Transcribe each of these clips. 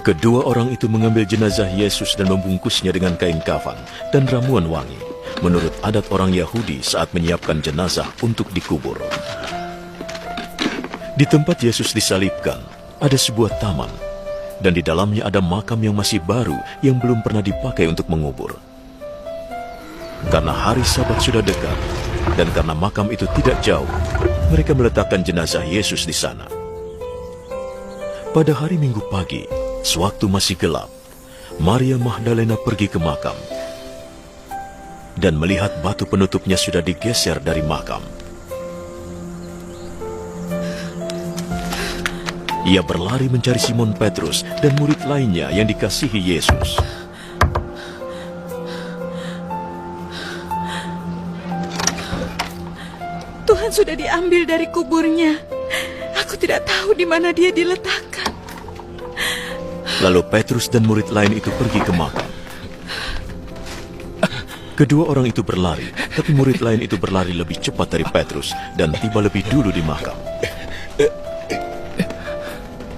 Kedua orang itu mengambil jenazah Yesus dan membungkusnya dengan kain kafan dan ramuan wangi, menurut adat orang Yahudi saat menyiapkan jenazah untuk dikubur. Di tempat Yesus disalibkan, ada sebuah taman, dan di dalamnya ada makam yang masih baru yang belum pernah dipakai untuk mengubur. Karena hari Sabat sudah dekat, dan karena makam itu tidak jauh, mereka meletakkan jenazah Yesus di sana. Pada hari Minggu pagi, sewaktu masih gelap, Maria Magdalena pergi ke makam dan melihat batu penutupnya sudah digeser dari makam. Ia berlari mencari Simon Petrus dan murid lainnya yang dikasihi Yesus. Tuhan sudah diambil dari kuburnya. Aku tidak tahu di mana dia diletakkan. Lalu Petrus dan murid lain itu pergi ke makam. Kedua orang itu berlari, tapi murid lain itu berlari lebih cepat dari Petrus dan tiba lebih dulu di makam.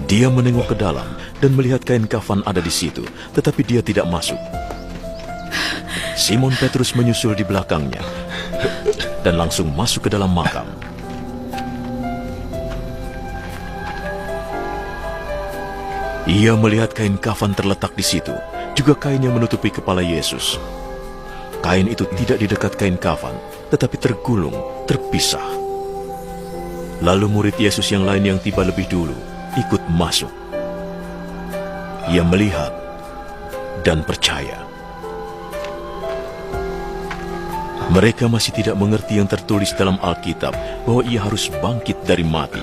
Dia menengok ke dalam dan melihat kain kafan ada di situ, tetapi dia tidak masuk. Simon Petrus menyusul di belakangnya dan langsung masuk ke dalam makam. Ia melihat kain kafan terletak di situ, juga kain yang menutupi kepala Yesus. Kain itu tidak di dekat kain kafan, tetapi tergulung, terpisah. Lalu murid Yesus yang lain yang tiba lebih dulu ikut masuk. Ia melihat dan percaya. Mereka masih tidak mengerti yang tertulis dalam Alkitab bahwa ia harus bangkit dari mati.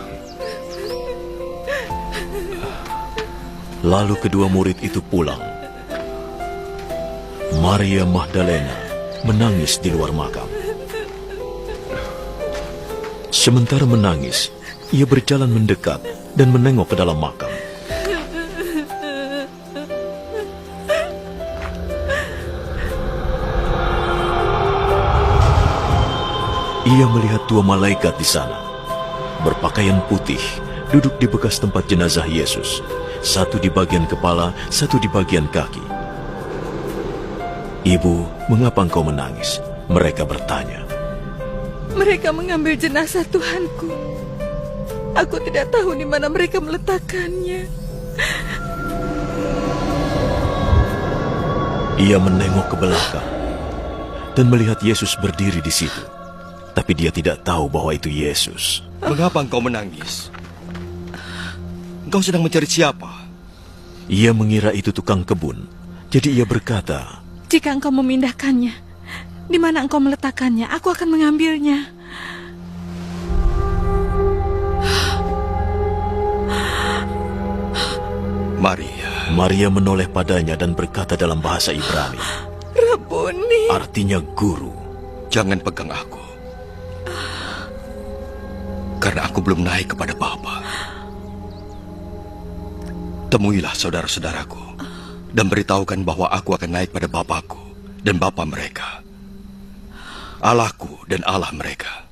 Lalu kedua murid itu pulang. Maria Magdalena menangis di luar makam. Sementara menangis, ia berjalan mendekat dan menengok ke dalam makam. Ia melihat dua malaikat di sana, berpakaian putih, duduk di bekas tempat jenazah Yesus, satu di bagian kepala, satu di bagian kaki. "Ibu, mengapa engkau menangis?" mereka bertanya. Mereka mengambil jenazah Tuhanku. Aku tidak tahu di mana mereka meletakkannya. Ia menengok ke belakang dan melihat Yesus berdiri di situ. Tapi dia tidak tahu bahwa itu Yesus. Mengapa engkau menangis? Engkau sedang mencari siapa? Ia mengira itu tukang kebun. Jadi ia berkata, Jika engkau memindahkannya, di mana engkau meletakkannya, aku akan mengambilnya. Maria menoleh padanya dan berkata dalam bahasa Ibrani, Rabuni. artinya guru. Jangan pegang aku, karena aku belum naik kepada Bapa. Temuilah saudara-saudaraku dan beritahukan bahwa aku akan naik pada Bapakku dan Bapa mereka, Allahku dan Allah mereka.